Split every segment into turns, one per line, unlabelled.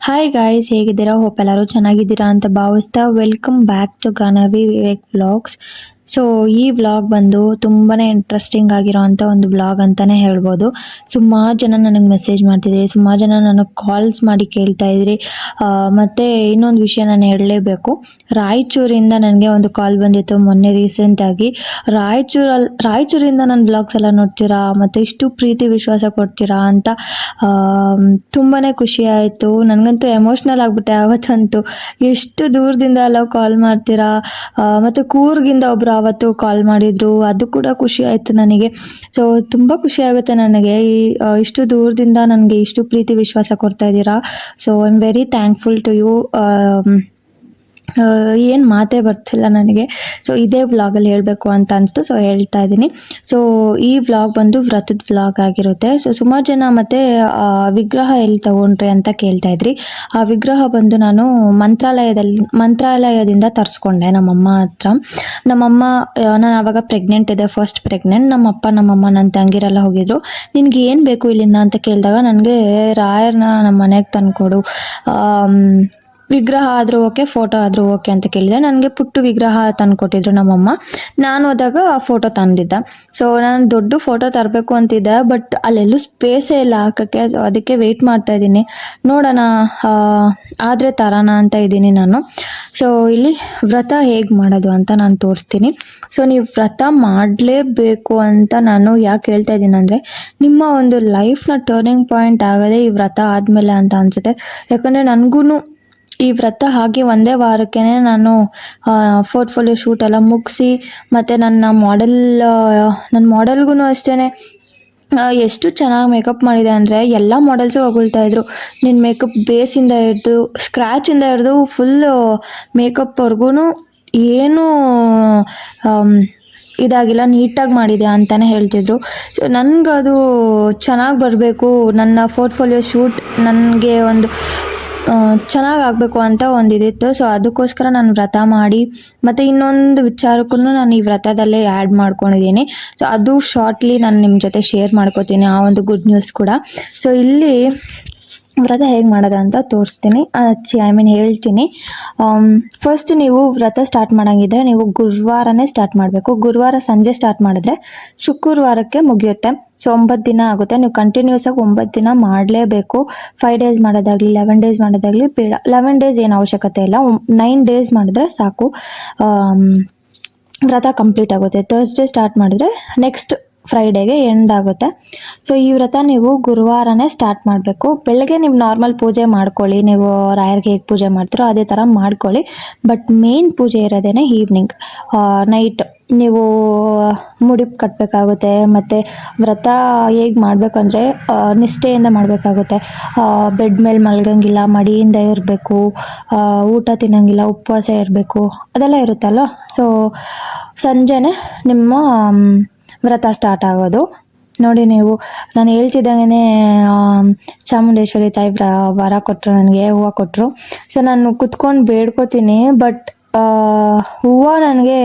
Hi guys, ಹೇಗಿದ್ದೀರಾ? Hope ಎಲ್ಲರೂ ಚೆನ್ನಾಗಿದ್ದೀರಾ ಅಂತ ಭಾವಿಸ್ತಾ welcome back to Ganavi Vivek vlogs. So ಈ ವ್ಲಾಗ್ ಬಂದು ತುಂಬಾ ಇಂಟ್ರೆಸ್ಟಿಂಗ್ ಆಗಿರೋವಂಥ ಒಂದು ವ್ಲಾಗ್ ಅಂತಲೇ ಹೇಳ್ಬೋದು. ಸುಮಾರು ಜನ ನನಗೆ ಮೆಸೇಜ್ ಮಾಡ್ತಿದ್ರಿ, ಸುಮಾರು ಜನ ನನಗೆ ಕಾಲ್ಸ್ ಮಾಡಿ ಕೇಳ್ತಾ ಇದ್ರಿ. ಮತ್ತು ಇನ್ನೊಂದು ವಿಷಯ ನಾನು ಹೇಳಲೇಬೇಕು. ರಾಯಚೂರಿಂದ ನನಗೆ ಒಂದು ಕಾಲ್ ಬಂದಿತ್ತು ಮೊನ್ನೆ ರೀಸೆಂಟಾಗಿ. ರಾಯಚೂರಿಂದ ನನ್ನ ವ್ಲಾಗ್ಸ್ ಎಲ್ಲ ನೋಡ್ತೀರಾ ಮತ್ತು ಇಷ್ಟು ಪ್ರೀತಿ ವಿಶ್ವಾಸ ಕೊಡ್ತೀರಾ ಅಂತ ತುಂಬಾ ಖುಷಿ ಆಯಿತು. ನನಗಂತೂ ಎಮೋಷ್ನಲ್ ಆಗಿಬಿಟ್ಟೆ ಅವತ್ತಂತೂ. ಎಷ್ಟು ದೂರದಿಂದ ಎಲ್ಲ ಕಾಲ್ ಮಾಡ್ತೀರಾ. ಮತ್ತು ಕೂರ್ಗಿಂದ ಒಬ್ಬರು ಆವತ್ತು ಕಾಲ್ ಮಾಡಿದ್ರು, ಅದು ಕೂಡ ಖುಷಿ ಆಯಿತು ನನಗೆ. ಸೊ ತುಂಬ ಖುಷಿ ಆಗುತ್ತೆ ನನಗೆ ಇಷ್ಟು ದೂರದಿಂದ ನನಗೆ ಇಷ್ಟು ಪ್ರೀತಿ ವಿಶ್ವಾಸ ಕೊಡ್ತಾ ಇದ್ದೀರಾ. So I am very thankful to you. ಏನು ಮಾತೇ ಬರ್ತಿಲ್ಲ ನನಗೆ. ಸೊ ಇದೇ ವ್ಲಾಗಲ್ಲಿ ಹೇಳಬೇಕು ಅಂತ ಅನಿಸ್ತು, ಸೊ ಹೇಳ್ತಾ ಇದ್ದೀನಿ. ಸೊ ಈ ವ್ಲಾಗ್ ಬಂದು ವ್ರತದ ವ್ಲಾಗ್ ಆಗಿರುತ್ತೆ. ಸೊ ಸುಮಾರು ಜನ ಮತ್ತು ವಿಗ್ರಹ ಎಲ್ಲಿ ತಗೊಂಡ್ರಿ ಅಂತ ಕೇಳ್ತಾ ಇದ್ರಿ. ಆ ವಿಗ್ರಹ ಬಂದು ನಾನು ಮಂತ್ರಾಲಯದಿಂದ ತರಿಸ್ಕೊಂಡೆ ನಮ್ಮಮ್ಮ ಹತ್ರ. ನಮ್ಮಮ್ಮ, ನಾನು ಆವಾಗ ಪ್ರೆಗ್ನೆಂಟ್ ಇದೆ, ಫಸ್ಟ್ ಪ್ರೆಗ್ನೆಂಟ್. ನಮ್ಮಪ್ಪ ನಮ್ಮಮ್ಮ ನನ್ನ ತಂಗಿರೆಲ್ಲ ಹೋಗಿದ್ರು. ನಿನ್ಗೆ ಏನು ಬೇಕು ಇಲ್ಲಿಂದ ಅಂತ ಕೇಳಿದಾಗ ನನಗೆ ರಾಯರ್ನ ನಮ್ಮ ಮನೆಗೆ ತಂದುಕೊಡು, ವಿಗ್ರಹ ಆದರೂ ಓಕೆ, ಫೋಟೋ ಆದರೂ ಓಕೆ ಅಂತ ಕೇಳಿದೆ. ನನಗೆ ಪುಟ್ಟ ವಿಗ್ರಹ ತಂದುಕೊಟ್ಟಿದ್ರು ನಮ್ಮಮ್ಮ. ನಾನು ಹೋದಾಗ ಆ ಫೋಟೋ ತಂದಿದ್ದೆ. ಸೊ ನಾನು ದೊಡ್ಡ ಫೋಟೋ ತರಬೇಕು ಅಂತಿದ್ದೆ, ಬಟ್ ಅಲ್ಲೆಲ್ಲೂ ಸ್ಪೇಸೇ ಇಲ್ಲ ಹಾಕೋಕ್ಕೆ. ಸೊ ಅದಕ್ಕೆ ವೆಯ್ಟ್ ಮಾಡ್ತಾ ಇದ್ದೀನಿ, ನೋಡೋಣ ಆದರೆ ತರೋಣ ಅಂತ ಇದ್ದೀನಿ ನಾನು. ಸೊ ಇಲ್ಲಿ ವ್ರತ ಹೇಗೆ ಮಾಡೋದು ಅಂತ ನಾನು ತೋರಿಸ್ತೀನಿ. ಸೊ ನೀವು ವ್ರತ ಮಾಡಲೇಬೇಕು ಅಂತ ನಾನು ಯಾಕೆ ಹೇಳ್ತಾ ಇದ್ದೀನಿ ಅಂದರೆ, ನಿಮ್ಮ ಒಂದು ಲೈಫ್ನ ಟರ್ನಿಂಗ್ ಪಾಯಿಂಟ್ ಆಗೋದೇ ಈ ವ್ರತ ಆದಮೇಲೆ ಅಂತ ಅನಿಸುತ್ತೆ. ಯಾಕಂದರೆ ನನಗೂ ಈ ವ್ರತ ಹಾಗೆ ಒಂದೇ ವಾರಕ್ಕೆ ನಾನು ಪೋರ್ಟ್ಫೋಲಿಯೋ ಶೂಟ್ ಎಲ್ಲ ಮುಗಿಸಿ, ಮತ್ತು ನನ್ನ ಮಾಡೆಲ್ಗೂ ಅಷ್ಟೇ ಎಷ್ಟು ಚೆನ್ನಾಗಿ ಮೇಕಪ್ ಮಾಡಿದೆ ಅಂದರೆ ಎಲ್ಲ ಮಾಡೆಲ್ಸು ಹೊಗಳ್ತಾ ಇದ್ರು. ನಿನ್ನ ಮೇಕಪ್ ಬೇಸಿಂದ ಹಿಡ್ದು ಸ್ಕ್ರ್ಯಾಚಿಂದ ಹಿಡ್ದು ಫುಲ್ಲು ಮೇಕಪ್ವರೆಗೂ ಏನೂ ಇದಾಗಿಲ್ಲ, ನೀಟಾಗಿ ಮಾಡಿದೆ ಅಂತಲೇ ಹೇಳ್ತಿದ್ರು. ಸೊ ನನಗದು ಚೆನ್ನಾಗಿ ಬರಬೇಕು, ನನ್ನ ಪೋರ್ಟ್ಫೋಲಿಯೋ ಶೂಟ್ ನನಗೆ ಒಂದು ಚೆನ್ನಾಗಿ ಆಗಬೇಕು ಅಂತ ಒಂದಿದಿತ್ತು. ಸೊ ಅದಕ್ಕೋಸ್ಕರ ನಾನು ವ್ರತ ಮಾಡಿ, ಮತ್ತು ಇನ್ನೊಂದು ವಿಚಾರಕ್ಕೂ ನಾನು ಈ ವ್ರತದಲ್ಲೇ ಆ್ಯಡ್ ಮಾಡ್ಕೊಂಡಿದ್ದೀನಿ. ಸೊ ಅದು ಶಾರ್ಟ್ಲಿ ನಾನು ನಿಮ್ಮ ಜೊತೆ ಶೇರ್ ಮಾಡ್ಕೋತೀನಿ, ಆ ಒಂದು ಗುಡ್ ನ್ಯೂಸ್ ಕೂಡ. ಸೊ ಇಲ್ಲಿ ವ್ರತ ಹೇಗೆ ಮಾಡೋದು ಅಂತ ತೋರಿಸ್ತೀನಿ, ಹೇಳ್ತೀನಿ. ಫಸ್ಟ್ ನೀವು ವ್ರತ ಸ್ಟಾರ್ಟ್ ಮಾಡೋಂಗಿದ್ರೆ ನೀವು ಗುರುವಾರನೇ ಸ್ಟಾರ್ಟ್ ಮಾಡಬೇಕು. ಗುರುವಾರ ಸಂಜೆ ಸ್ಟಾರ್ಟ್ ಮಾಡಿದ್ರೆ ಶುಕ್ರವಾರಕ್ಕೆ ಮುಗಿಯುತ್ತೆ. ಸೊ 9 ದಿನ ಆಗುತ್ತೆ. ನೀವು ಕಂಟಿನ್ಯೂಸ್ ಆಗಿ 9 ದಿನ ಮಾಡಲೇಬೇಕು. 5 ಡೇಸ್ ಮಾಡೋದಾಗಲಿ 11 ಡೇಸ್ ಮಾಡೋದಾಗಲಿ ಬೇಡ. 11 ಡೇಸ್ ಏನು ಅವಶ್ಯಕತೆ ಇಲ್ಲ, 9 ಡೇಸ್ ಮಾಡಿದ್ರೆ ಸಾಕು, ವ್ರತ ಕಂಪ್ಲೀಟ್ ಆಗುತ್ತೆ. ಥರ್ಸ್ಡೇ ಸ್ಟಾರ್ಟ್ ಮಾಡಿದ್ರೆ ನೆಕ್ಸ್ಟ್ ಫ್ರೈಡೇಗೆ ಎಂಡ್ ಆಗುತ್ತೆ. ಸೊ ಈ ವ್ರತ ನೀವು ಗುರುವಾರನೇ ಸ್ಟಾರ್ಟ್ ಮಾಡಬೇಕು. ಬೆಳಗ್ಗೆ ನೀವು ನಾರ್ಮಲ್ ಪೂಜೆ ಮಾಡ್ಕೊಳ್ಳಿ, ನೀವು ರಾಯರ್ಗೆ ಹೇಗೆ ಪೂಜೆ ಮಾಡ್ತೀರೋ ಅದೇ ಥರ ಮಾಡ್ಕೊಳ್ಳಿ. ಬಟ್ ಮೇನ್ ಪೂಜೆ ಇರೋದೇನೆ ಈವ್ನಿಂಗ್, ನೈಟ್ ನೀವು ಮುಡಿಪು ಕಟ್ಟಬೇಕಾಗುತ್ತೆ. ಮತ್ತು ವ್ರತ ಹೇಗೆ ಮಾಡಬೇಕಂದ್ರೆ ನಿಷ್ಠೆಯಿಂದ ಮಾಡಬೇಕಾಗುತ್ತೆ. ಬೆಡ್ ಮೇಲೆ ಮಲ್ಗಂಗಿಲ್ಲ, ಮಡಿಯಿಂದ ಇರಬೇಕು, ಊಟ ತಿನ್ನಂಗಿಲ್ಲ, ಉಪವಾಸ ಇರಬೇಕು, ಅದೆಲ್ಲ ಇರುತ್ತಲ್ಲ. ಸೊ ಸಂಜೆನೇ ನಿಮ್ಮ ವ್ರತ ಸ್ಟಾರ್ಟ್ ಆಗೋದು. ನೋಡಿ, ನೀವು ನಾನು ಹೇಳ್ತಿದ್ದಂಗೆ ಚಾಮುಂಡೇಶ್ವರಿ ತಾಯಿ ವರ ಕೊಟ್ಟರು, ನನಗೆ ಹೂವು ಕೊಟ್ಟರು. ಸೊ ನಾನು ಕುತ್ಕೊಂಡು ಬೇಡ್ಕೋತೀನಿ, ಬಟ್ ಹೂವು ನನಗೆ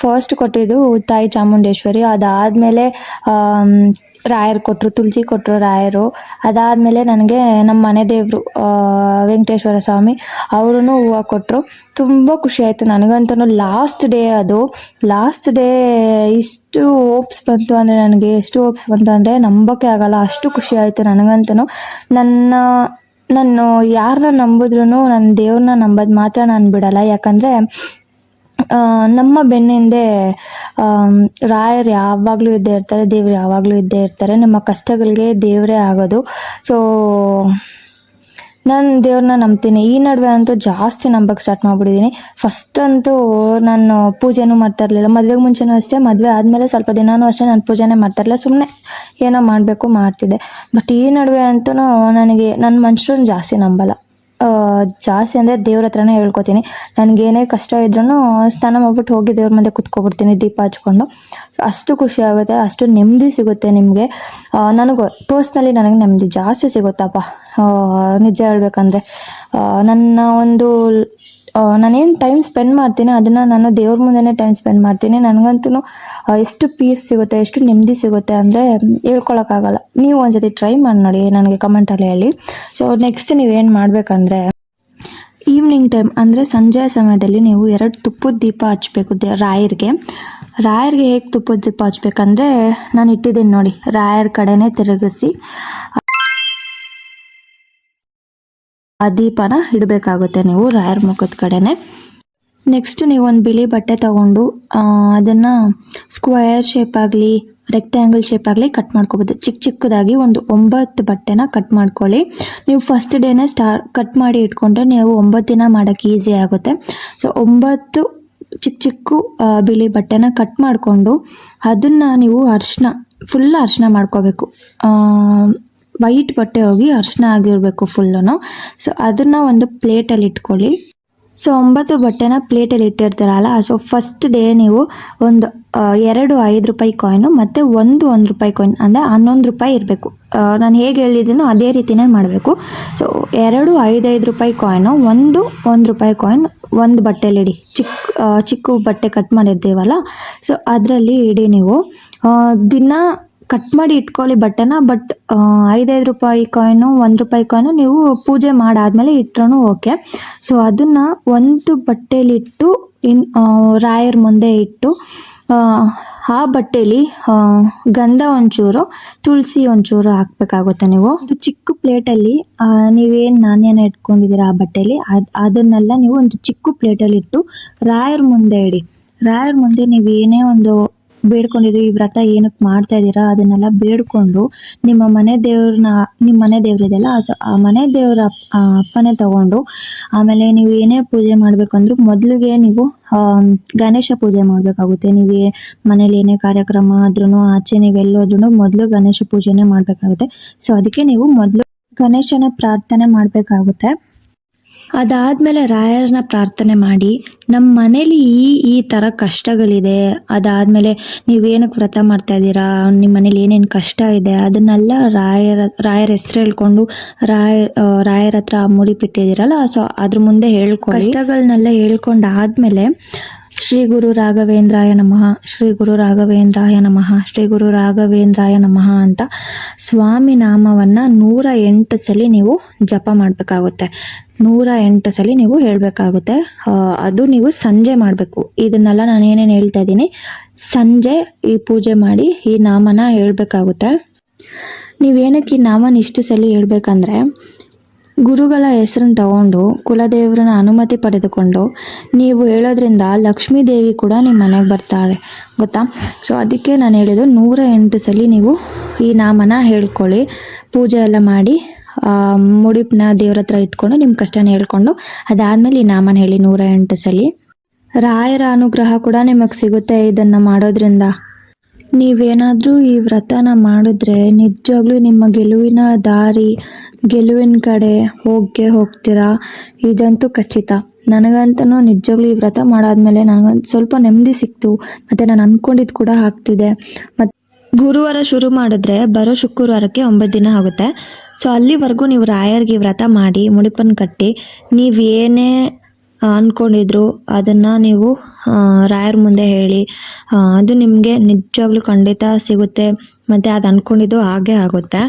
ಫಸ್ಟ್ ಕೊಟ್ಟಿದ್ದು ತಾಯಿ ಚಾಮುಂಡೇಶ್ವರಿ. ಅದಾದಮೇಲೆ ರಾಯರು ಕೊಟ್ಟರು, ತುಳಸಿ ಕೊಟ್ಟರು ರಾಯರು. ಅದಾದಮೇಲೆ ನನಗೆ ನಮ್ಮ ಮನೆ ದೇವರು ವೆಂಕಟೇಶ್ವರ ಸ್ವಾಮಿ ಅವರು ಹೂವು ಕೊಟ್ಟರು. ತುಂಬ ಖುಷಿ ಆಯಿತು ನನಗಂತೂ. ಲಾಸ್ಟ್ ಡೇ ಅದು, ಲಾಸ್ಟ್ ಡೇ ಇಷ್ಟು ಹೋಪ್ಸ್ ಬಂತು ಅಂದರೆ, ನನಗೆ ಎಷ್ಟು ಹೋಪ್ಸ್ ಬಂತು ಅಂದರೆ ನಂಬೋಕ್ಕೆ ಆಗಲ್ಲ, ಅಷ್ಟು ಖುಷಿ ಆಯಿತು ನನಗಂತೂ. ನಾನು ಯಾರನ್ನ ನಂಬಿದ್ರೂ ನನ್ನ ದೇವ್ರನ್ನ ನಂಬೋದು ಮಾತ್ರ ನಾನು ಬಿಡಲ್ಲ. ಯಾಕಂದರೆ ನಮ್ಮ ಬೆನ್ನಿಂದೆ ರಾಯರು ಯಾವಾಗಲೂ ಇದ್ದೇ ಇರ್ತಾರೆ, ದೇವ್ರು ಯಾವಾಗಲೂ ಇದ್ದೇ ಇರ್ತಾರೆ. ನಮ್ಮ ಕಷ್ಟಗಳಿಗೆ ದೇವರೇ ಆಗೋದು. ಸೊ ನಾನು ದೇವ್ರನ್ನ ನಂಬ್ತೀನಿ. ಈ ನಡುವೆ ಅಂತೂ ಜಾಸ್ತಿ ನಂಬಕ್ಕೆ ಸ್ಟಾರ್ಟ್ ಮಾಡಿಬಿಟ್ಟಿದ್ದೀನಿ. ಫಸ್ಟ್ ಅಂತೂ ನಾನು ಪೂಜೆನೂ ಮಾಡ್ತಾ ಇರಲಿಲ್ಲ. ಮದುವೆಗೆ ಮುಂಚೆನೂ ಅಷ್ಟೇ, ಮದುವೆ ಆದಮೇಲೆ ಸ್ವಲ್ಪ ದಿನವೂ ಅಷ್ಟೇ ನಾನು ಪೂಜೆನೇ ಮಾಡ್ತಾ ಇರಲಿಲ್ಲ. ಸುಮ್ಮನೆ ಏನೋ ಮಾಡಬೇಕು ಮಾಡ್ತಿದ್ದೆ. ಬಟ್ ಈ ನಡುವೆ ಅಂತೂ ನನಗೆ ನನ್ನ ಮನುಷ್ಯರನ್ನ ಜಾಸ್ತಿ ನಂಬಲ್ಲ. ಜಾಸ್ತಿ ಅಂದರೆ ದೇವ್ರ ಹತ್ರನೇ ಹೇಳ್ಕೊತೀನಿ. ನನಗೇನೇ ಕಷ್ಟ ಇದ್ರೂ ಸ್ನಾನ ಮಾಡ್ಬಿಟ್ಟು ಹೋಗಿ ದೇವ್ರ ಮುಂದೆ ಕುತ್ಕೊಬಿಡ್ತೀನಿ ದೀಪ ಹಚ್ಕೊಂಡು. ಅಷ್ಟು ಖುಷಿ ಆಗುತ್ತೆ, ಅಷ್ಟು ನೆಮ್ಮದಿ ಸಿಗುತ್ತೆ ನಿಮಗೆ. ನನಗೆ ಪರ್ಸ್ನಲಿ ನನಗೆ ನೆಮ್ಮದಿ ಜಾಸ್ತಿ ಸಿಗುತ್ತಪ್ಪ, ನಿಜ ಹೇಳ್ಬೇಕಂದ್ರೆ. ನನ್ನ ಒಂದು ನಾನೇನು ಟೈಮ್ ಸ್ಪೆಂಡ್ ಮಾಡ್ತೀನಿ ಅದನ್ನು ನಾನು ದೇವ್ರ ಮುಂದೆನೇ ಟೈಮ್ ಸ್ಪೆಂಡ್ ಮಾಡ್ತೀನಿ. ನನಗಂತೂ ಎಷ್ಟು ಪೀಸ್ ಸಿಗುತ್ತೆ, ಎಷ್ಟು ನೆಮ್ಮದಿ ಸಿಗುತ್ತೆ ಅಂದರೆ ಹೇಳ್ಕೊಳಕ್ಕಾಗಲ್ಲ. ನೀವು ಒಂದ್ಸತಿ ಟ್ರೈ ಮಾಡಿ ನೋಡಿ, ನನಗೆ ಕಮೆಂಟಲ್ಲಿ ಹೇಳಿ. ಸೊ ನೆಕ್ಸ್ಟ್ ನೀವೇನು ಮಾಡಬೇಕಂದ್ರೆ, ಈವ್ನಿಂಗ್ ಟೈಮ್ ಅಂದರೆ ಸಂಜೆಯ ಸಮಯದಲ್ಲಿ ನೀವು 2 ತುಪ್ಪದ ದೀಪ ಹಚ್ಚಬೇಕು ರಾಯರಿಗೆ. ಹೇಗೆ ತುಪ್ಪದ ದೀಪ ಹಚ್ಬೇಕಂದ್ರೆ, ನಾನು ಇಟ್ಟಿದ್ದೀನಿ ನೋಡಿ, ರಾಯರ ಕಡೆನೇ ತಿರುಗಿಸಿ ಆ ದೀಪನ ಇಡಬೇಕಾಗುತ್ತೆ ನೀವು ರಾಯರ ಮುಖದ ಕಡೆನೆ. ನೆಕ್ಸ್ಟ್ ನೀವು ಒಂದು ಬಿಳಿ ಬಟ್ಟೆ ತಗೊಂಡು ಅದನ್ನು ಸ್ಕ್ವೇರ್ ಶೇಪ್ ಆಗಲಿ ರೆಕ್ಟ್ಯಾಂಗಲ್ ಶೇಪ್ ಆಗಲಿ ಕಟ್ ಮಾಡ್ಕೋಬೋದು. ಚಿಕ್ಕದಾಗಿ ಒಂದು 9 ಬಟ್ಟೆನ ಕಟ್ ಮಾಡ್ಕೊಳ್ಳಿ. ನೀವು ಫಸ್ಟ್ ಡೇನೇ ಕಟ್ ಮಾಡಿ ಇಟ್ಕೊಂಡ್ರೆ ನೀವು 9 ದಿನ ಮಾಡೋಕ್ಕೆ ಈಸಿ ಆಗುತ್ತೆ. ಸೊ 9 ಚಿಕ್ಕ ಬಿಳಿ ಬಟ್ಟೆನ ಕಟ್ ಮಾಡಿಕೊಂಡು ಅದನ್ನು ನೀವು ಫುಲ್ ಅರಿಶಿನ ಮಾಡ್ಕೋಬೇಕು. ವೈಟ್ ಬಟ್ಟೆ ಹೋಗಿ ಅರಿಶಿನ ಆಗಿರಬೇಕು ಫುಲ್ಲೂ. ಸೊ ಅದನ್ನು ಒಂದು ಪ್ಲೇಟಲ್ಲಿ ಇಟ್ಕೊಳ್ಳಿ. ಸೊ 9 ಬಟ್ಟೆನ ಪ್ಲೇಟಲ್ಲಿ ಇಟ್ಟಿರ್ತೀರಲ್ಲ, ಸೊ ಫಸ್ಟ್ ಡೇ ನೀವು ಒಂದು 2 5 ರೂಪಾಯಿ ಕಾಯಿನು ಮತ್ತು 1 ರೂಪಾಯಿ ಕಾಯಿನ್ ಅಂದರೆ 11 ರೂಪಾಯಿ ಇರಬೇಕು. ನಾನು ಹೇಗೆ ಹೇಳಿದ್ದೀನೋ ಅದೇ ರೀತಿಯೇ ಮಾಡಬೇಕು. ಸೊ 2 5 ರೂಪಾಯಿ ಕಾಯಿನು, 1 ರೂಪಾಯಿ ಕಾಯಿನ್ ಒಂದು ಬಟ್ಟೆಯಲ್ಲಿ ಇಡಿ. ಚಿಕ್ಕ ಬಟ್ಟೆ ಕಟ್ ಮಾಡಿರ್ತೀವಲ್ಲ, ಸೊ ಅದರಲ್ಲಿ ಇಡಿ. ನೀವು ದಿನ ಕಟ್ ಮಾಡಿ ಇಟ್ಕೊಳ್ಳಿ ಬಟ್ಟೆನ. ಬಟ್ 5 ರೂಪಾಯಿ ಕಾಯಿನು 1 ರೂಪಾಯಿ ಕಾಯಿನು ನೀವು ಪೂಜೆ ಮಾಡಾದ್ಮೇಲೆ ಇಟ್ರೂ ಓಕೆ. ಸೊ ಅದನ್ನು ಒಂದು ಬಟ್ಟೆಯಲ್ಲಿಟ್ಟು ರಾಯರ ಮುಂದೆ ಇಟ್ಟು ಆ ಬಟ್ಟೆಯಲ್ಲಿ ಗಂಧ ಒಂಚೂರು, ತುಳಸಿ ಒಂಚೂರು ಹಾಕ್ಬೇಕಾಗುತ್ತೆ. ನೀವು ಒಂದು ಚಿಕ್ಕ ಪ್ಲೇಟಲ್ಲಿ ನೀವೇನು ನಾಣ್ಯನ ಇಟ್ಕೊಂಡಿದ್ದೀರಾ ಆ ಬಟ್ಟೆಯಲ್ಲಿ ಅದನ್ನೆಲ್ಲ ನೀವು ಒಂದು ಚಿಕ್ಕ ಪ್ಲೇಟಲ್ಲಿ ಇಟ್ಟು ರಾಯರ ಮುಂದೆ ಇಡಿ. ರಾಯರ ಮುಂದೆ ನೀವು ಏನೇ ಒಂದು ಬೇಡ್ಕೊಂಡಿದ್ದು, ಈ ವ್ರತ ಏನಕ್ಕೆ ಮಾಡ್ತಾ ಇದ್ದೀರಾ ಅದನ್ನೆಲ್ಲ ಬೇಡ್ಕೊಂಡು ನಿಮ್ಮ ಮನೆ ದೇವ್ರಿದೆಯಲ್ಲ, ಆ ಮನೆ ದೇವರ ಅಪ್ಪನೇ ತಗೊಂಡು ಆಮೇಲೆ ನೀವು ಏನೇ ಪೂಜೆ ಮಾಡಬೇಕಂದ್ರೂ ಮೊದಲಿಗೆ ನೀವು ಗಣೇಶ ಪೂಜೆ ಮಾಡಬೇಕಾಗುತ್ತೆ. ನೀವು ಮನೇಲಿ ಏನೇ ಕಾರ್ಯಕ್ರಮ ಆದ್ರೂ ಆಚೆ ನೀವೆಲ್ಲೋದ್ರೂ ಮೊದಲು ಗಣೇಶ ಪೂಜೆನೇ ಮಾಡಬೇಕಾಗುತ್ತೆ. ಸೊ ಅದಕ್ಕೆ ನೀವು ಮೊದಲು ಗಣೇಶನ ಪ್ರಾರ್ಥನೆ ಮಾಡಬೇಕಾಗುತ್ತೆ. ಅದಾದಮೇಲೆ ರಾಯರನ್ನ ಪ್ರಾರ್ಥನೆ ಮಾಡಿ, ನಮ್ಮ ಮನೇಲಿ ಈ ಥರ ಕಷ್ಟಗಳಿದೆ, ಅದಾದಮೇಲೆ ನೀವೇನಕ್ಕೆ ವ್ರತ ಮಾಡ್ತಾ ಇದ್ದೀರಾ, ನಿಮ್ಮ ಮನೇಲಿ ಏನೇನು ಕಷ್ಟ ಇದೆ ಅದನ್ನೆಲ್ಲ ರಾಯರ ಹೆಸರು ಹೇಳ್ಕೊಂಡು ರಾಯರ ಹತ್ರ ಮುಡಿಪಿಟ್ಟಿದ್ದೀರಲ್ಲ, ಸೊ ಅದ್ರ ಮುಂದೆ ಕಷ್ಟಗಳನ್ನೆಲ್ಲ ಹೇಳ್ಕೊಂಡಾದ್ಮೇಲೆ ಶ್ರೀ ಗುರು ರಾಘವೇಂದ್ರಾಯ ನಮಃ, ಶ್ರೀ ಗುರು ರಾಘವೇಂದ್ರಾಯ ನಮಃ, ಶ್ರೀ ಗುರು ರಾಘವೇಂದ್ರಾಯ ನಮಃ ಅಂತ ಸ್ವಾಮಿ ನಾಮವನ್ನು 108 ಸಲ ನೀವು ಜಪ ಮಾಡಬೇಕಾಗುತ್ತೆ. 108 ಸಲ ನೀವು ಹೇಳಬೇಕಾಗುತ್ತೆ. ಅದು ನೀವು ಸಂಜೆ ಮಾಡಬೇಕು. ಇದನ್ನೆಲ್ಲ ನಾನು ಏನೇನು ಹೇಳ್ತಾ ಇದ್ದೀನಿ, ಸಂಜೆ ಈ ಪೂಜೆ ಮಾಡಿ ಈ ನಾಮನ ಹೇಳಬೇಕಾಗುತ್ತೆ. ನೀವೇನಕ್ಕೆ ಈ ನಾಮನ ಇಷ್ಟು ಸಲ ಹೇಳ್ಬೇಕಂದ್ರೆ, ಗುರುಗಳ ಹೆಸರನ್ನು ತಗೊಂಡು ಕುಲದೇವರನ್ನ ಅನುಮತಿ ಪಡೆದುಕೊಂಡು ನೀವು ಹೇಳೋದ್ರಿಂದ ಲಕ್ಷ್ಮೀ ದೇವಿ ಕೂಡ ನಿಮ್ಮ ಮನೆಗೆ ಬರ್ತಾಳೆ, ಗೊತ್ತಾ. ಸೊ ಅದಕ್ಕೆ ನಾನು ಹೇಳಿದ್ದು 108 ಸಲ ನೀವು ಈ ನಾಮನ ಹೇಳ್ಕೊಳ್ಳಿ. ಪೂಜೆ ಎಲ್ಲ ಮಾಡಿ ಮುಡಿಪನ್ನ ದೇವ್ರ ಹತ್ರ ಇಟ್ಕೊಂಡು ನಿಮ್ಮ ಕಷ್ಟನ ಹೇಳ್ಕೊಂಡು ಅದಾದಮೇಲೆ ಈ ನಾಮನ ಹೇಳಿ 108 ಸಲ. ರಾಯರ ಅನುಗ್ರಹ ಕೂಡ ನಿಮಗೆ ಸಿಗುತ್ತೆ ಇದನ್ನು ಮಾಡೋದ್ರಿಂದ. ನೀವೇನಾದರೂ ಈ ವ್ರತನ ಮಾಡಿದ್ರೆ ನಿಜವಾಗ್ಲೂ ನಿಮ್ಮ ಗೆಲುವಿನ ಕಡೆ ಹೋಗ್ತೀರಾ, ಇದಂತೂ ಖಚಿತ. ನನಗಂತೂ ನಿಜವಾಗ್ಲೂ ಈ ವ್ರತ ಮಾಡಾದ್ಮೇಲೆ ನನಗೊಂದು ಸ್ವಲ್ಪ ನೆಮ್ಮದಿ ಸಿಕ್ತು, ಮತ್ತು ನಾನು ಅಂದ್ಕೊಂಡಿದ್ದು ಕೂಡ ಆಗ್ತಿದೆ. ಮತ್ತು ಗುರುವಾರ ಶುರು ಮಾಡಿದ್ರೆ ಬರೋ ಶುಕ್ರವಾರಕ್ಕೆ 9 ದಿನ ಆಗುತ್ತೆ. ಸೊ ಅಲ್ಲಿವರೆಗೂ ನೀವು ರಾಯರಿಗೆ ವ್ರತ ಮಾಡಿ ಮುಡಿಪನ್ನು ಕಟ್ಟಿ ನೀವೇನೇ ಅಂದ್ಕೊಂಡಿದ್ರು ಅದನ್ನು ನೀವು ರಾಯರ ಮುಂದೆ ಹೇಳಿ, ಅದು ನಿಮಗೆ ನಿಜವಾಗ್ಲೂ ಖಂಡಿತ ಸಿಗುತ್ತೆ, ಮತ್ತು ಅದು ಅಂದ್ಕೊಂಡಿದ್ದು ಹಾಗೇ ಆಗುತ್ತೆ.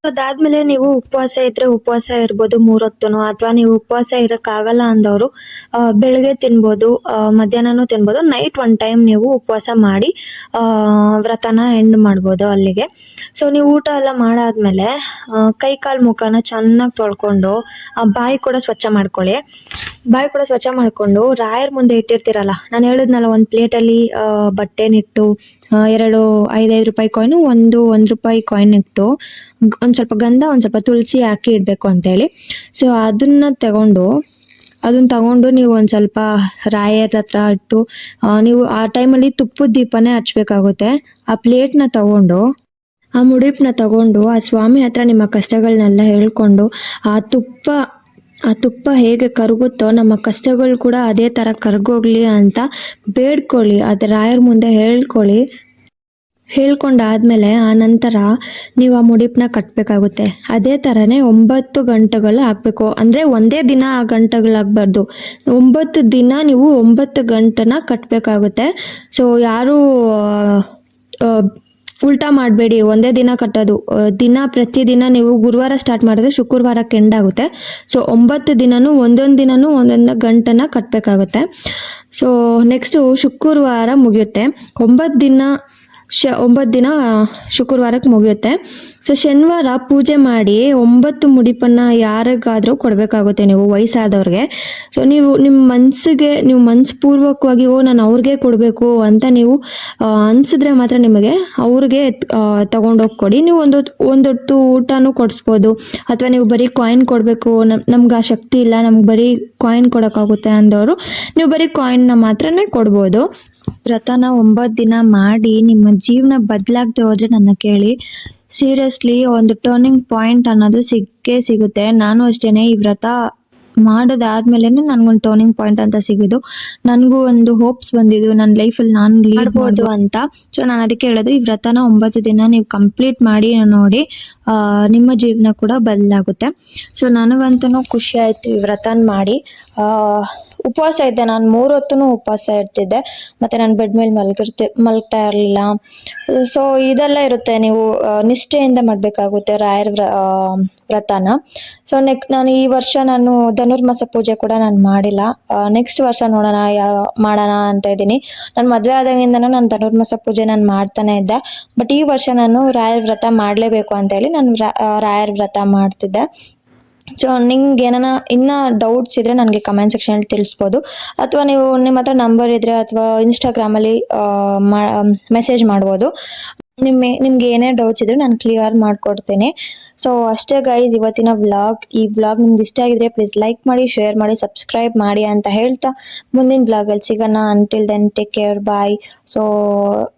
ಅದಾದಮೇಲೆ ನೀವು ಉಪವಾಸ ಇದ್ದರೆ ಉಪವಾಸ ಇರ್ಬೋದು 3 ಹೊತ್ತುನು, ಅಥವಾ ನೀವು ಉಪವಾಸ ಇರೋಕ್ಕಾಗಲ್ಲ ಅಂದವರು ಬೆಳಗ್ಗೆ ತಿನ್ಬೋದು, ಮಧ್ಯಾಹ್ನನೂ ತಿನ್ಬೋದು, ನೈಟ್ 1 ಟೈಮ್ ನೀವು ಉಪವಾಸ ಮಾಡಿ ವ್ರತನ ಎಂಡ್ ಮಾಡ್ಬೋದು ಅಲ್ಲಿಗೆ. ಸೊ ನೀವು ಊಟ ಎಲ್ಲ ಮಾಡಾದ್ಮೇಲೆ ಕೈ ಕಾಲು ಮುಖನ ಚೆನ್ನಾಗಿ ತೊಳ್ಕೊಂಡು ಬಾಯಿ ಕೂಡ ಸ್ವಚ್ಛ ಮಾಡ್ಕೊಳ್ಳಿ. ಬಾಯಿ ಕೂಡ ಸ್ವಚ್ಛ ಮಾಡಿಕೊಂಡು ರಾಯರ ಮುಂದೆ ಇಟ್ಟಿರ್ತೀರಲ್ಲ, ನಾನು ಹೇಳಿದ್ನಲ್ಲ ಒಂದು ಪ್ಲೇಟಲ್ಲಿ ಬಟ್ಟೆನಿಟ್ಟು 2 5 ರೂಪಾಯಿ ಕಾಯಿನು, 1 ರೂಪಾಯಿ ಕಾಯಿನ್ ಇಟ್ಟು ಒಂದು ಸ್ವಲ್ಪ ಗಂಧ ಒಂದು ಸ್ವಲ್ಪ ತುಳಸಿ ಹಾಕಿ ಇಡಬೇಕು ಅಂತೇಳಿ. ಸೊ ಅದನ್ನು ತಗೊಂಡು ನೀವು ಒಂದು ಸ್ವಲ್ಪ ರಾಯರ ಹತ್ರ ಇಟ್ಟು ನೀವು ಆ ಟೈಮಲ್ಲಿ ತುಪ್ಪದ ದೀಪನೇ ಹಚ್ಬೇಕಾಗುತ್ತೆ. ಆ ಪ್ಲೇಟ್ನ ತಗೊಂಡು ಆ ಮುಡಿಪನ್ನ ತಗೊಂಡು ಆ ಸ್ವಾಮಿ ಹತ್ರ ನಿಮ್ಮ ಕಷ್ಟಗಳನ್ನೆಲ್ಲ ಹೇಳ್ಕೊಂಡು ಆ ತುಪ್ಪ ಹೇಗೆ ಕರಗುತ್ತೋ ನಮ್ಮ ಕಷ್ಟಗಳು ಕೂಡ ಅದೇ ಥರ ಕರಗೋಗ್ಲಿ ಅಂತ ಬೇಡ್ಕೊಳ್ಳಿ. ಅದು ರಾಯರ ಮುಂದೆ ಹೇಳ್ಕೊಳ್ಳಿ. ಹೇಳ್ಕೊಂಡಾದ್ಮೇಲೆ ಆ ನಂತರ ನೀವು ಆ ಮುಡಿಪನ್ನ ಕಟ್ಟಬೇಕಾಗುತ್ತೆ. ಅದೇ ಥರನೇ 9 ಗಂಟೆಗಳು ಹಾಕಬೇಕು. ಅಂದರೆ ಒಂದೇ ದಿನ ಆ ಗಂಟೆಗಳಾಗಬಾರ್ದು. 9 ದಿನ ನೀವು 9 ಗಂಟೆನ ಕಟ್ಟಬೇಕಾಗುತ್ತೆ. ಸೊ ಯಾರೂ ಉಲ್ಟಾ ಮಾಡಬೇಡಿ, ಒಂದೇ ದಿನ ಕಟ್ಟೋದು. ಪ್ರತಿದಿನ ನೀವು ಗುರುವಾರ ಸ್ಟಾರ್ಟ್ ಮಾಡಿದ್ರೆ ಶುಕ್ರವಾರಕ್ಕೆ ಎಂಡ್ ಆಗುತ್ತೆ. ಸೊ 9 ದಿನನೂ ಒಂದೊಂದು ಗಂಟೆನ ಕಟ್ಟಬೇಕಾಗುತ್ತೆ. ಸೊ ನೆಕ್ಸ್ಟು ಶುಕ್ರವಾರ ಮುಗಿಯುತ್ತೆ. 9 ದಿನ ಶುಕ್ರವಾರಕ್ಕೆ ಮುಗಿಯುತ್ತೆ. ಸೊ ಶನಿವಾರ ಪೂಜೆ ಮಾಡಿ 9 ಮುಡಿಪನ್ನು ಯಾರಿಗಾದರೂ ಕೊಡಬೇಕಾಗುತ್ತೆ ನೀವು, ವಯಸ್ಸಾದವ್ರಿಗೆ. ಸೊ ನಿಮ್ಮ ಮನಸ್ಪೂರ್ವಕವಾಗಿ ನಾನು ಅವ್ರಿಗೆ ಕೊಡಬೇಕು ಅಂತ ನೀವು ಅನಿಸಿದ್ರೆ ಮಾತ್ರ ನಿಮಗೆ ಅವ್ರಿಗೆ ತಗೊಂಡೋಗಿ ಕೊಡಿ. ನೀವು ಒಂದೊತ್ತು ಊಟನೂ ಕೊಡಿಸ್ಬೋದು, ಅಥವಾ ನೀವು ಬರೀ ಕಾಯಿನ್ ಕೊಡಬೇಕು, ನಮ್ಗೆ ಆ ಶಕ್ತಿ ಇಲ್ಲ, ನಮ್ಗೆ ಬರೀ ಕಾಯಿನ್ ಕೊಡೋಕ್ಕಾಗುತ್ತೆ ಅಂದವರು ನೀವು ಬರೀ ಕಾಯಿನ್ನ ಮಾತ್ರನೇ ಕೊಡ್ಬೋದು. ವ್ರತನ 9 ದಿನ ಮಾಡಿ ನಿಮ್ಮ ಜೀವನ ಬದಲಾಗದೆ ಹೋದ್ರೆ ನನ್ನ ಕೇಳಿ, ಸೀರಿಯಸ್ಲಿ ಒಂದು ಟರ್ನಿಂಗ್ ಪಾಯಿಂಟ್ ಅನ್ನೋದು ಸಿಕ್ಕೇ ಸಿಗುತ್ತೆ. ನಾನು ಅಷ್ಟೇನೆ, ಈ ವ್ರತ ಮಾಡೋದಾದ್ಮೇಲೆ ನನಗೊಂದು ಟರ್ನಿಂಗ್ ಪಾಯಿಂಟ್ ಅಂತ ಸಿಗೋದು. ನನಗೂ ಒಂದು ಹೋಪ್ಸ್ ಬಂದಿದ್ದು ನನ್ನ ಲೈಫಲ್ಲಿ ನಾನು ಲೀಡ್ ಮಾಡ್ಬೋದು ಅಂತ. ಸೊ ನಾನು ಅದಕ್ಕೆ ಹೇಳೋದು, ಈ ವ್ರತನ 9 ದಿನ ನೀವು ಕಂಪ್ಲೀಟ್ ಮಾಡಿ ನೋಡಿ, ನಿಮ್ಮ ಜೀವನ ಕೂಡ ಬದಲಾಗುತ್ತೆ. ಸೊ ನನಗಂತೂ ಖುಷಿ ಆಯಿತು ಈ ವ್ರತನ ಮಾಡಿ. ಉಪವಾಸ ಇದ್ದೆ ನಾನು, 3 ಹೊತ್ತೂ ಉಪವಾಸ ಇರ್ತಿದ್ದೆ. ಮತ್ತು ನಾನು ಬೆಡ್ ಮೇಲೆ ಮಲಗ್ತಾ ಇರಲಿಲ್ಲ. ಸೊ ಇದೆಲ್ಲ ಇರುತ್ತೆ, ನೀವು ನಿಷ್ಠೆಯಿಂದ ಮಾಡಬೇಕಾಗುತ್ತೆ ರಾಯರ ವ್ರತನ. ಸೊ ನಾನು ಈ ವರ್ಷ ಧನುರ್ಮಾಸ ಪೂಜೆ ಕೂಡ ನಾನು ಮಾಡಿಲ್ಲ. ನೆಕ್ಸ್ಟ್ ವರ್ಷ ನೋಡೋಣ ಮಾಡೋಣ ಅಂತ ಇದ್ದೀನಿ. ನಾನು ಮದುವೆ ಆದಾಗಿಂದನೂ ನಾನು ಧನುರ್ಮಾಸ ಪೂಜೆ ನಾನು ಮಾಡ್ತಾನೆ ಇದ್ದೆ. ಬಟ್ ಈ ವರ್ಷ ನಾನು ರಾಯರ ವ್ರತ ಮಾಡಲೇಬೇಕು ಅಂತೇಳಿ ನಾನು ರಾಯರ ವ್ರತ ಮಾಡ್ತಿದ್ದೆ. ಸೊ ನಿಂಗೆ ಏನಾನ ಇನ್ನೂ ಡೌಟ್ಸ್ ಇದ್ದರೆ ನನಗೆ ಕಮೆಂಟ್ ಸೆಕ್ಷನಲ್ಲಿ ತಿಳಿಸ್ಬೋದು, ಅಥವಾ ನೀವು ನಿಮ್ಮ ಹತ್ರ ನಂಬರ್ ಇದ್ದರೆ ಅಥವಾ ಇನ್ಸ್ಟಾಗ್ರಾಮಲ್ಲಿ ಮೆಸೇಜ್ ಮಾಡ್ಬೋದು. ನಿಮ್ಗೆ ಏನೇ ಡೌಟ್ಸ್ ಇದ್ದರೆ ನಾನು ಕ್ಲಿಯರ್ ಮಾಡಿಕೊಡ್ತೀನಿ. ಸೊ ಅಷ್ಟೇ ಗೈಸ್ ಇವತ್ತಿನ ಈ ವ್ಲಾಗ್ ನಿಮ್ಗೆ ಇಷ್ಟ ಆಗಿದ್ರೆ ಪ್ಲೀಸ್ ಲೈಕ್ ಮಾಡಿ, ಶೇರ್ ಮಾಡಿ, ಸಬ್ಸ್ಕ್ರೈಬ್ ಮಾಡಿ ಅಂತ ಹೇಳ್ತಾ ಮುಂದಿನ ವ್ಲಾಗಲ್ಲಿ ಸಿಗೋಣ. ಅಂಟಿಲ್ ದೆನ್ ಟೇಕ್ ಕೇರ್, ಬಾಯ್. ಸೊ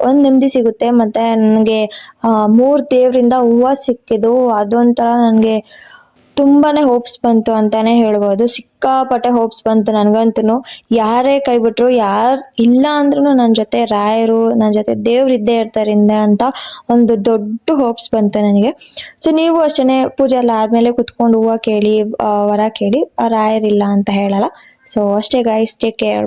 ಒಂದು ನೆಮ್ಮದಿ ಸಿಗುತ್ತೆ. ಮತ್ತು ನನಗೆ 3 ದೇವರಿಂದ ಹೂವು ಸಿಕ್ಕಿದ್ದು, ಅದೊಂಥರ ನನಗೆ ತುಂಬಾ ಹೋಪ್ಸ್ ಬಂತು ಅಂತಾನೆ ಹೇಳ್ಬೋದು. ಸಿಕ್ಕಾಪಟ್ಟೆ ಹೋಪ್ಸ್ ಬಂತು ನನಗಂತೂ. ಯಾರೇ ಕೈ ಬಿಟ್ರು, ಯಾರು ಇಲ್ಲ ಅಂದ್ರೂ ನನ್ನ ಜೊತೆ ರಾಯರು, ನನ್ನ ಜೊತೆ ದೇವ್ರು ಇದ್ದೇ ಇರ್ತಾರೆ ಅಂತ ಒಂದು ದೊಡ್ಡ ಹೋಪ್ಸ್ ಬಂತು ನನಗೆ. ಸೊ ನೀವು ಅಷ್ಟೇ ಪೂಜೆ ಎಲ್ಲ ಆದಮೇಲೆ ಕುತ್ಕೊಂಡು ಹೂವು ಕೇಳಿ, ವರ ಕೇಳಿ, ರಾಯರಿಲ್ಲ ಅಂತ ಹೇಳಲ್ಲ. ಸೊ ಅಷ್ಟೇ ಗೈಸ್, ಟೇಕ್ ಕೇರ್.